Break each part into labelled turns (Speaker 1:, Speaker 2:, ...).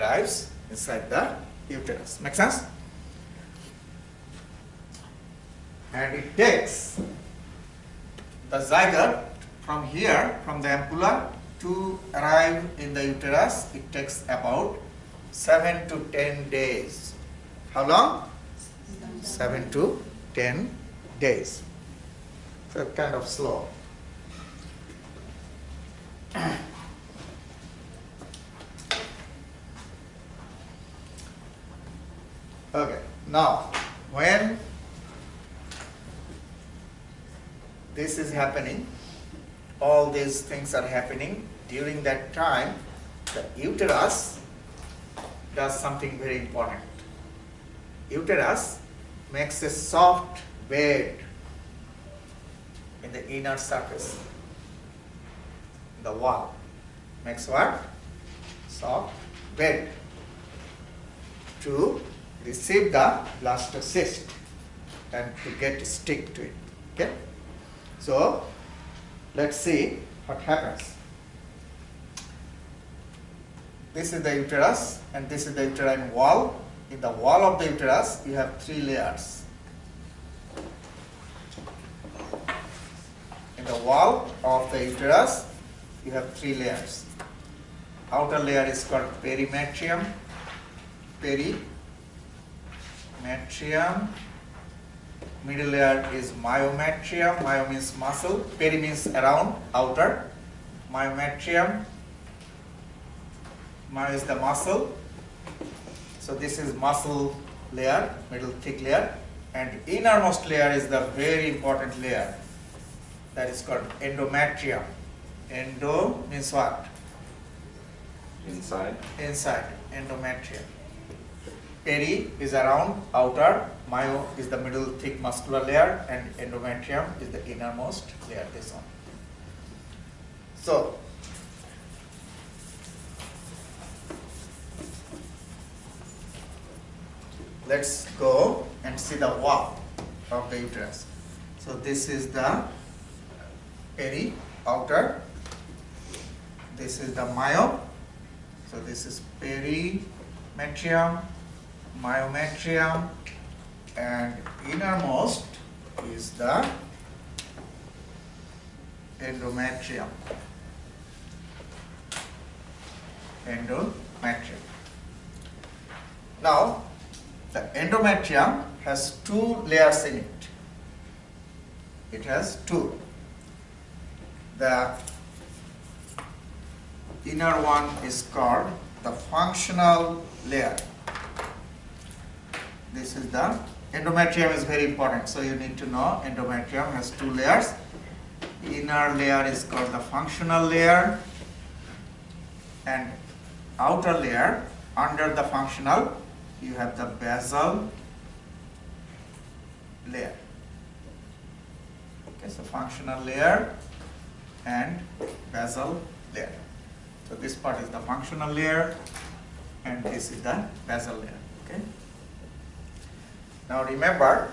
Speaker 1: arrives inside the uterus. Make sense? And it takes the zygote from here, from the ampulla, to arrive in the uterus. It takes about 7 to 10 days. How long? 7 to 10 days. So kind of slow. Okay, now when this is happening, all these things are happening, during that time the uterus does something very important. Uterus makes a soft bed in the inner surface, the wall. Makes what? Soft bed to receive the blastocyst and to get stick to it. Okay? So let's see what happens. This is the uterus and this is the uterine wall. In the wall of the uterus you have 3 layers. In the wall of the uterus you have 3 layers. Outer layer is called perimetrium. Middle layer is myometrium. Myo means muscle. Peri means around, outer. Myometrium. Myo is the muscle. So this is muscle layer, middle thick layer. And innermost layer is the very important layer. That is called endometrium. Endo means what?
Speaker 2: Inside.
Speaker 1: Inside. Endometrium. Peri is around, outer. Myo is the middle thick muscular layer, and endometrium is the innermost layer, this one. So, let's go and see the wall of the uterus. So this is the peri, outer. This is the myo. So this is perimetrium, myometrium, and innermost is the endometrium. Endometrium. Now, the endometrium has 2 layers in it. It has 2. The inner one is called the functional layer. This is the endometrium is very important, so you need to know endometrium has 2 layers. Inner layer is called the functional layer, and outer layer under the functional you have the basal layer. Okay, so functional layer and basal layer. So this part is the functional layer and this is the basal layer. Okay. Now remember,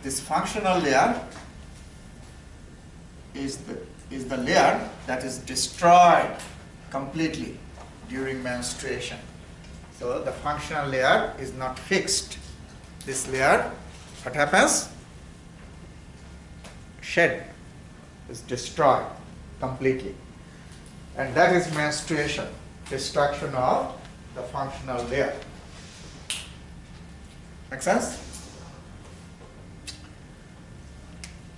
Speaker 1: this functional layer is the layer that is destroyed completely during menstruation. So the functional layer is not fixed. This layer, what happens? Shed, is destroyed completely. And that is menstruation, destruction of the functional layer. Make sense?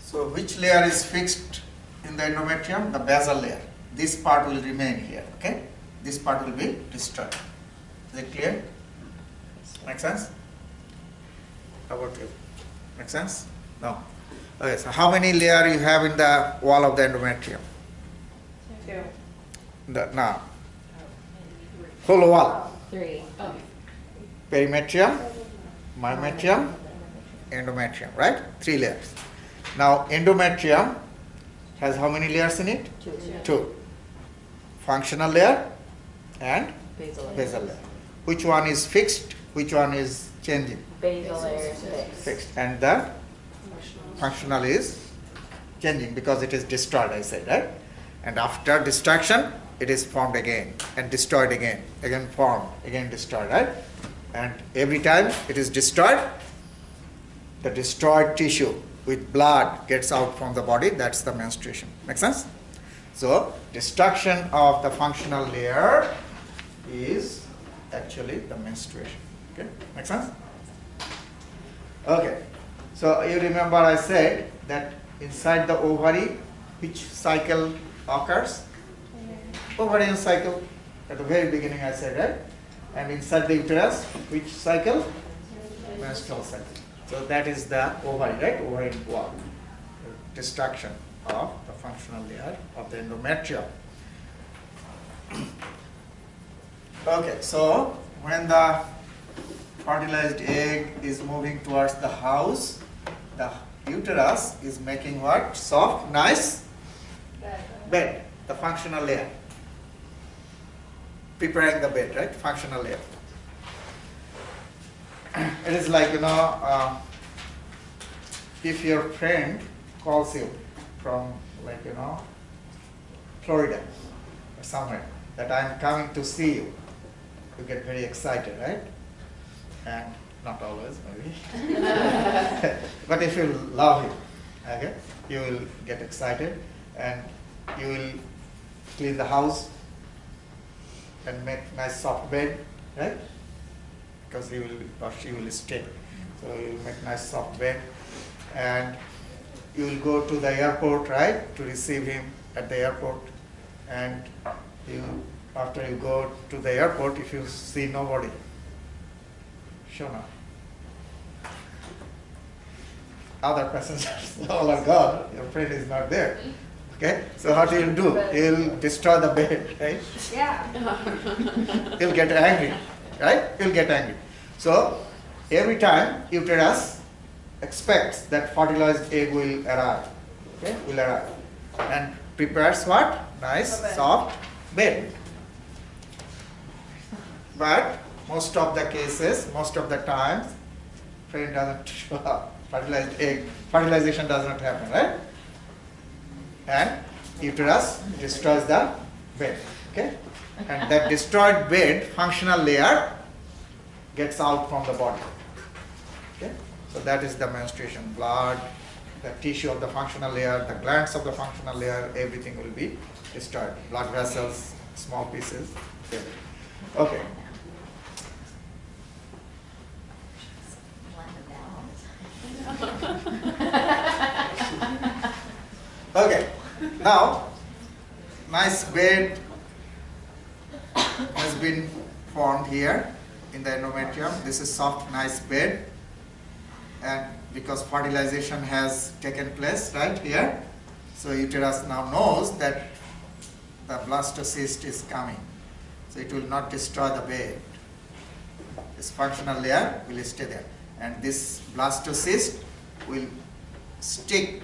Speaker 1: So which layer is fixed in the endometrium? The basal layer. This part will remain here, okay? This part will be destroyed. Is it clear? Make sense? How about you? Make sense? No. Okay, so how many layers you have in the wall of the endometrium?
Speaker 3: 2.
Speaker 1: Now, whole wall.
Speaker 3: 3. Oh.
Speaker 1: Perimetrium, myometrium, endometrium, right? 3 layers. Now, endometrium has how many layers in it?
Speaker 3: 2.
Speaker 1: 2. Functional layer and
Speaker 3: Basal layer.
Speaker 1: basal layer. Which one is fixed? Which one is changing?
Speaker 3: Basal layer is fixed.
Speaker 1: Fixed. And the functional is changing because it is destroyed, I said, right? And after destruction, it is formed again and destroyed again, again formed, again destroyed, right? And every time it is destroyed, the destroyed tissue with blood gets out from the body. That's the menstruation. Make sense? So destruction of the functional layer is actually the menstruation. Okay, make sense? Okay, so you remember I said that inside the ovary, which cycle occurs? Ovarian cycle. At the very beginning I said, right? And inside the uterus, which cycle? Menstrual cycle. So that is the ovary, right? Ovarian wall. Destruction of the functional layer of the endometrium. Okay, so when the fertilized egg is moving towards the house, the uterus is making what? Soft, nice bed, the functional layer. Preparing the bed, right? Functional layer. It is like, if your friend calls you from, like, Florida or somewhere, that I'm coming to see you, you get very excited, right? And not always, maybe. But if you love him, okay, you will get excited and you will clean the house and make nice soft bed, right? Because he will or she will stay. So you will make nice soft bed and you will go to the airport, right, to receive him at the airport. And after you go to the airport, if you see nobody, sure enough, other passengers all are gone, your friend is not there. Okay, so what he'll do? He'll destroy the bed, right?
Speaker 3: Yeah.
Speaker 1: He'll get angry, right? He'll get angry. So every time uterus expects that fertilized egg will arrive, okay, and prepares what? Nice, soft bed. But most of the cases, most of the times, friend doesn't show up. Fertilized egg, fertilization does not happen, right? And uterus destroys the bed, okay? And that destroyed bed, functional layer, gets out from the body, okay? So that is the menstruation. Blood, the tissue of the functional layer, the glands of the functional layer, everything will be destroyed. Blood vessels, small pieces, everything. Okay. Okay, now nice bed has been formed here in the endometrium. This is soft, nice bed, and because fertilization has taken place right here, so uterus now knows that the blastocyst is coming, so it will not destroy the bed. This functional layer will stay there, and this blastocyst will stick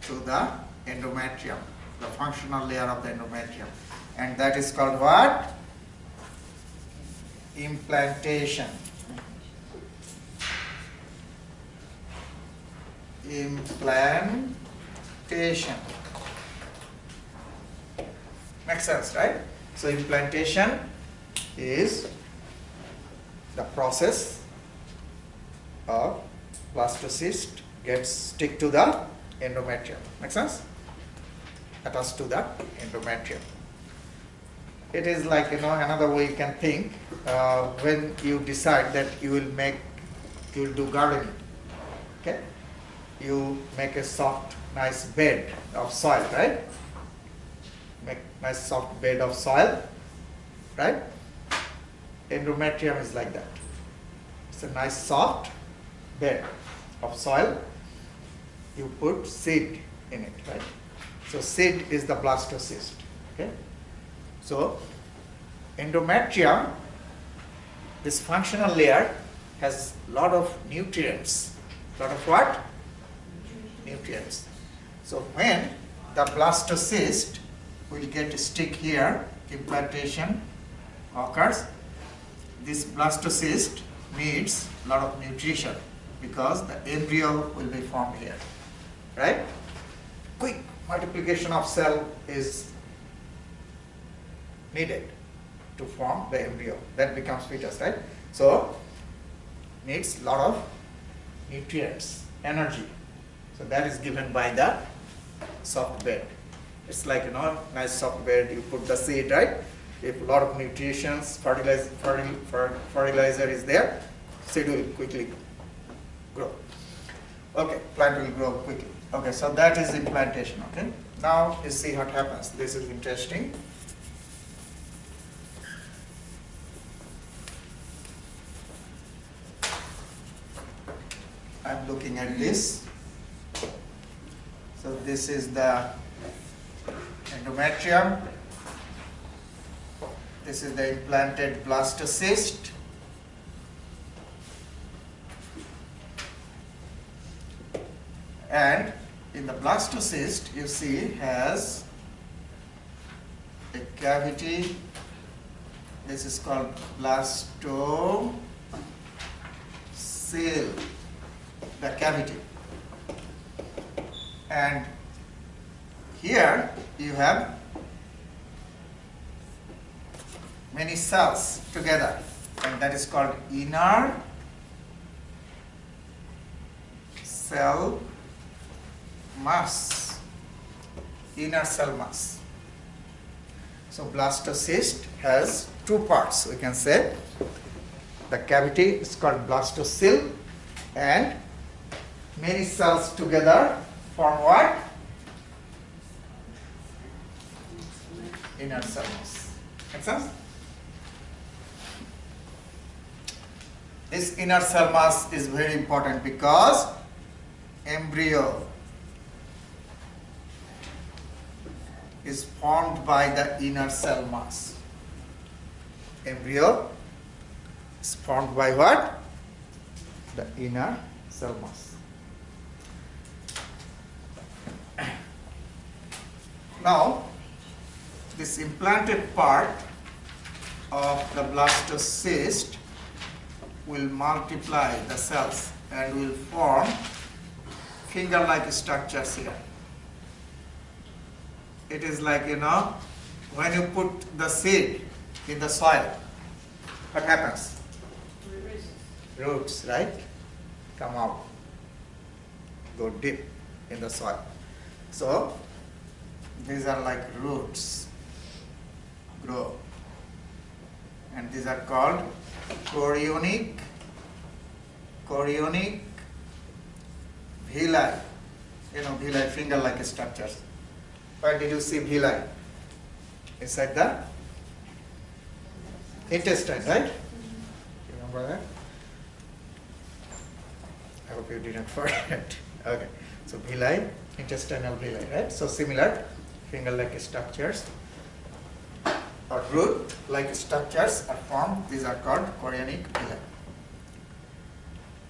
Speaker 1: to the endometrium, the functional layer of the endometrium, and that is called what? Implantation. Implantation. Makes sense, right? So implantation is the process of blastocyst gets stick to the endometrium. Make sense? Attached to the endometrium. It is like, another way you can think, when you decide that you will do gardening, okay? You make a soft, nice bed of soil, right? Make nice soft bed of soil, right? Endometrium is like that. It's a nice soft bed of soil. You put seed in it, right? So seed is the blastocyst, okay? So endometrium, this functional layer, has a lot of nutrients. Lot of what? Nutrients. So when the blastocyst will get stick here, implantation occurs, this blastocyst needs a lot of nutrition because the embryo will be formed here, right? Quick multiplication of cell is needed to form the embryo. That becomes fetus, right? So needs lot of nutrients, energy. So that is given by the soft bed. It's like, you know, nice soft bed, you put the seed, right? If a lot of nutrients, fertilizer is there, seed will quickly grow. Okay, plant will grow quickly. Okay, so that is implantation, okay? Now you see what happens. This is interesting. I'm looking at this. So this is the endometrium. This is the implanted blastocyst. And in the blastocyst, you see, has a cavity. This is called blastocell, the cavity. And here you have many cells together, and that is called inner cell mass. Inner cell mass. So blastocyst has two parts, we can say. The cavity is called blastocell, and many cells together form what? Inner cell mass. Make sense? This inner cell mass is very important because embryo is formed by the inner cell mass. Embryo is formed by what? The inner cell mass. Now, this implanted part of the blastocyst will multiply the cells and will form finger-like structures here. It is like, you know, when you put the seed in the soil, what happens? Roots, right? Come out, go deep in the soil. So these are like roots, grow, and these are called chorionic villi. You know, villi, finger-like structures. Where did you see villi? Inside the intestine, right? Remember that? I hope you didn't forget. Okay, so villi, intestinal villi, right? So similar finger-like structures or root-like structures are formed. These are called chorionic villi.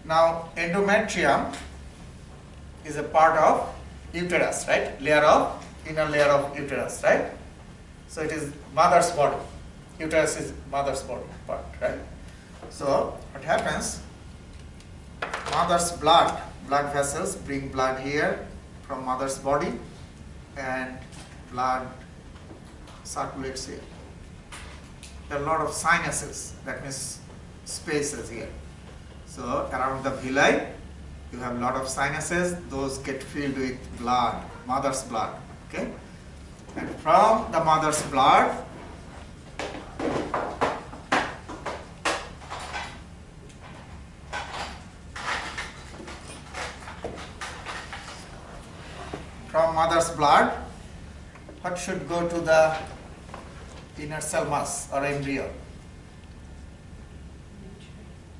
Speaker 1: Now, endometrium is a part of uterus, right? Inner layer of uterus, right? So it is mother's body. Uterus is mother's body part, right? So what happens? Mother's blood vessels bring blood here from mother's body, and blood circulates here. There are a lot of sinuses, that means spaces here. So around the villi, you have a lot of sinuses. Those get filled with blood, mother's blood. Okay, and from the mother's blood, what should go to the inner cell mass or embryo?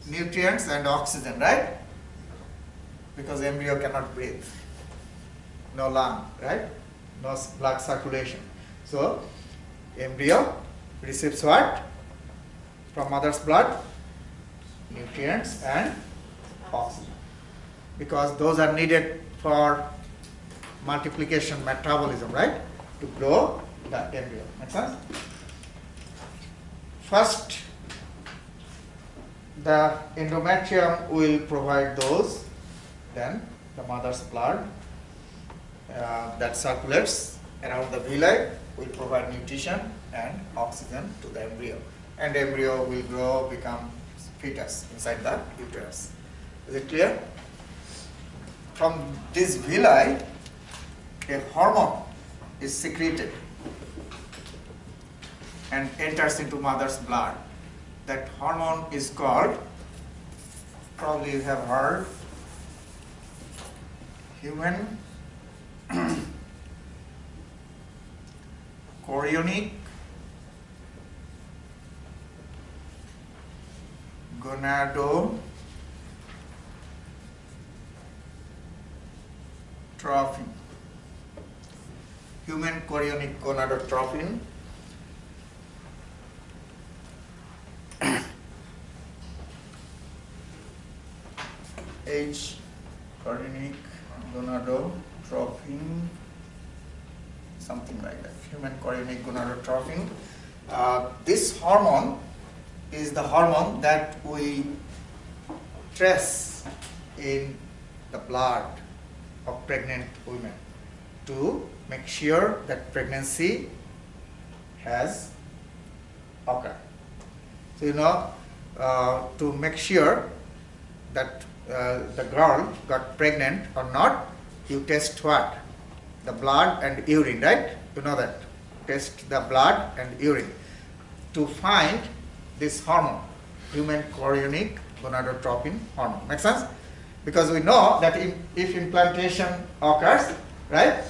Speaker 1: Nutrients and oxygen, right? Because embryo cannot breathe. No lung, right? No blood circulation. So embryo receives what? From mother's blood? Nutrients and oxygen. Because those are needed for multiplication, metabolism, right? To grow the embryo. Make sense? First, the endometrium will provide those, then the mother's blood that circulates around the villi will provide nutrition and oxygen to the embryo. And embryo will grow, become fetus inside the uterus. Is it clear? From this villi, a hormone is secreted and enters into mother's blood. That hormone is called, probably you have heard, human chorionic gonadotropin. Human chorionic gonadotropin H chorionic gonadotropin, something like that. Human chorionic gonadotropin. This hormone is the hormone that we trace in the blood of pregnant women to make sure that pregnancy has occurred. So to make sure that the girl got pregnant or not, you test what? The blood and urine, right? You know that. Test the blood and urine to find this hormone, human chorionic gonadotropin hormone. Make sense? Because we know that if implantation occurs, right,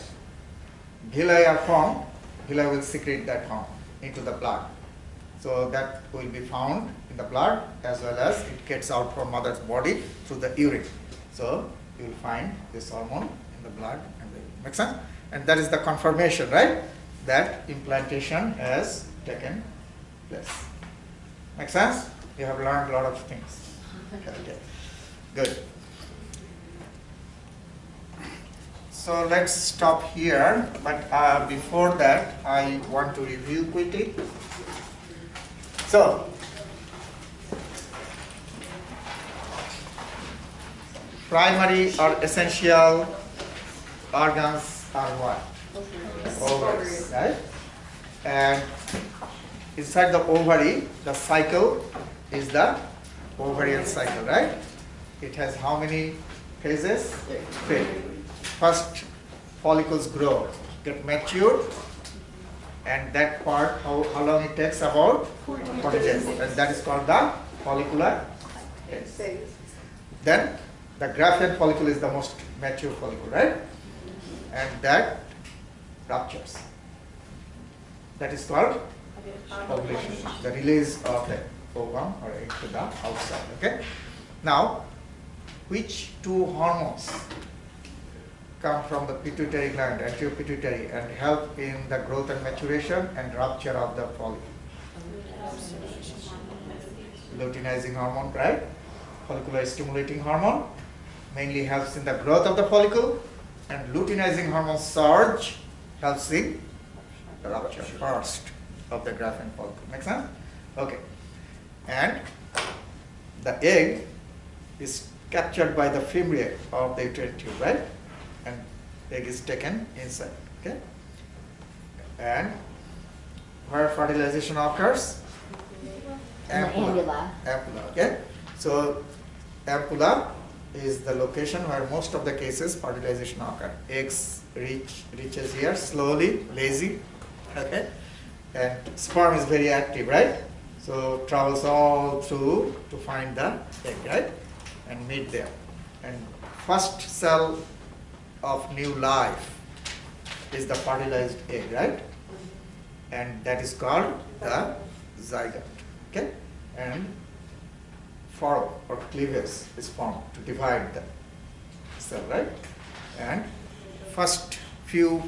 Speaker 1: villi are formed, villi will secrete that hormone into the blood. So that will be found in the blood as well as it gets out from mother's body through the urine. So you will find this hormone in the blood and the urine. Make sense? And that is the confirmation, right, that implantation has taken place. Make sense? You have learned a lot of things. Okay. Good. So let's stop here, but before that I want to review quickly. So, primary or essential organs are what? Ovaries, right? And inside the ovary, the cycle is the ovarian cycle, right? It has how many phases? 3. First, follicles grow, get matured, and that part, how long it takes? About 40 days. And that is called the follicular phase. Then, the Graafian follicle is the most mature follicle, right? And that ruptures. That is called ovulation, the release of the ovum or egg to the outside. Okay. Now, which two hormones come from the pituitary gland, anterior pituitary, and help in the growth and maturation and rupture of the follicle? Luteinizing hormone, right? Follicular stimulating hormone mainly helps in the growth of the follicle, and luteinizing hormone surge helps in the rupture first of the Graafian follicle. Make sense? Okay. And the egg is captured by the fimbriae of the uterine tube, right? And egg is taken inside. Okay. And where fertilization occurs?
Speaker 3: Ampulla.
Speaker 1: Ampulla. Okay. So ampulla is the location where most of the cases fertilization occur. Eggs reaches here slowly, lazy. Okay. And sperm is very active, right? So travels all through to find the egg, right? And meet there. And first cell of new life is the fertilized egg, right? And that is called the zygote. Okay? And furrow or cleavage is formed to divide the cell, right? And first few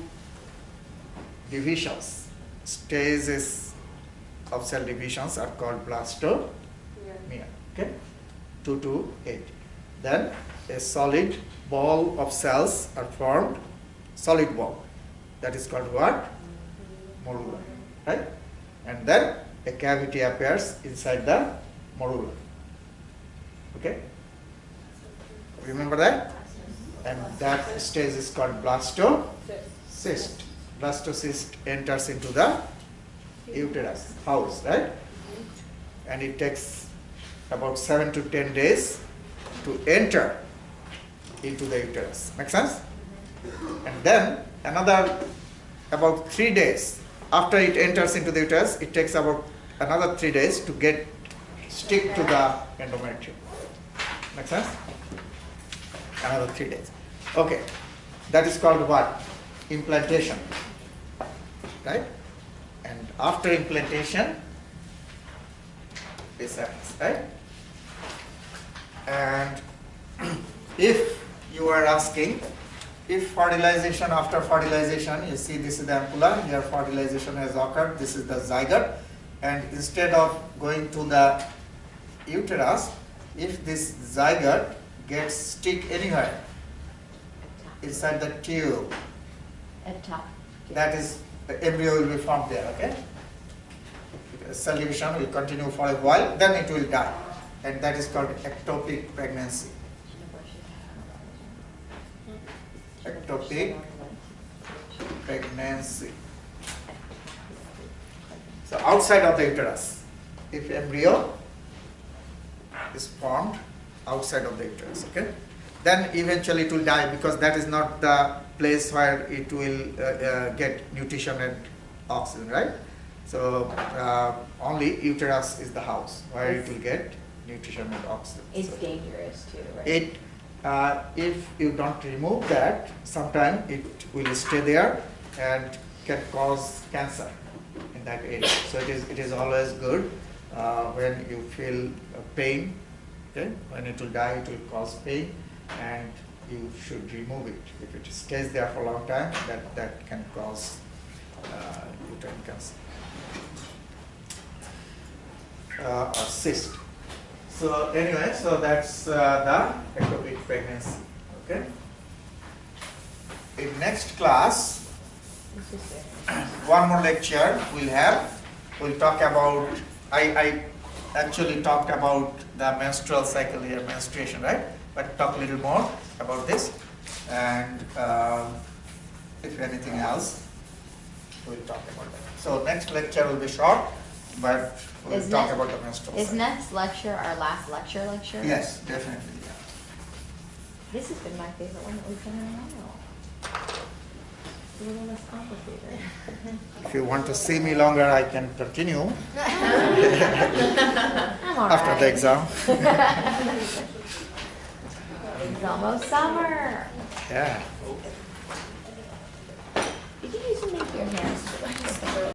Speaker 1: divisions, stages of cell divisions are called blastomere. Okay? 2 to 8. Then a solid ball of cells are formed, solid ball. That is called what? Morula, right? And then a cavity appears inside the morula. Okay? Remember that? And that stage is called blastocyst. blastocyst enters into the uterus house, right? And it takes about 7 to 10 days to enter into the uterus. Make sense? And then another about 3 days after it enters into the uterus, it takes about another 3 days to stick to the endometrium. Make sense? Another 3 days. Okay, that is called what? Implantation, right? And after implantation, this happens, right? And if you are asking, if fertilization, after fertilization, you see this is the ampulla, here fertilization has occurred, this is the zygote, and instead of going to the uterus, if this zygote gets stick anywhere inside the tube,
Speaker 3: At top.
Speaker 1: that is, the embryo will be formed there, okay? Cell division will continue for a while, then it will die. And that is called ectopic pregnancy. Ectopic pregnancy. So outside of the uterus, if embryo is formed outside of the uterus, okay? Then eventually it will die because that is not the place where it will get nutrition and oxygen, right? So only uterus is the house where it will get nutrition and oxygen.
Speaker 3: It's
Speaker 1: So
Speaker 3: dangerous too, right?
Speaker 1: it, if you don't remove that, sometime it will stay there and can cause cancer in that area. So it is always good when you feel pain, okay? When it will die, it will cause pain, and you should remove it. If it stays there for a long time, that can cause uterine cancer. Or cyst. So anyway, so that's the ectopic pregnancy. Okay. In next class,
Speaker 3: This is it.
Speaker 1: one more lecture we'll have. We'll talk about. I actually talked about the menstrual cycle here, menstruation, right? But talk a little more about this, and if anything else, we'll talk about that. So next lecture will be short, but we'll
Speaker 3: Is
Speaker 1: talk
Speaker 3: ne-
Speaker 1: about the menstrual
Speaker 3: Is
Speaker 1: cycle.
Speaker 3: next lecture our last lecture?
Speaker 1: Yes, definitely. Yeah.
Speaker 3: This has been my favorite one that we've done in a while. It's a little less complicated.
Speaker 1: If you want to see me longer, I can continue
Speaker 3: I'm all
Speaker 1: after the
Speaker 3: right.
Speaker 1: exam.
Speaker 3: It's almost summer.
Speaker 1: Yeah.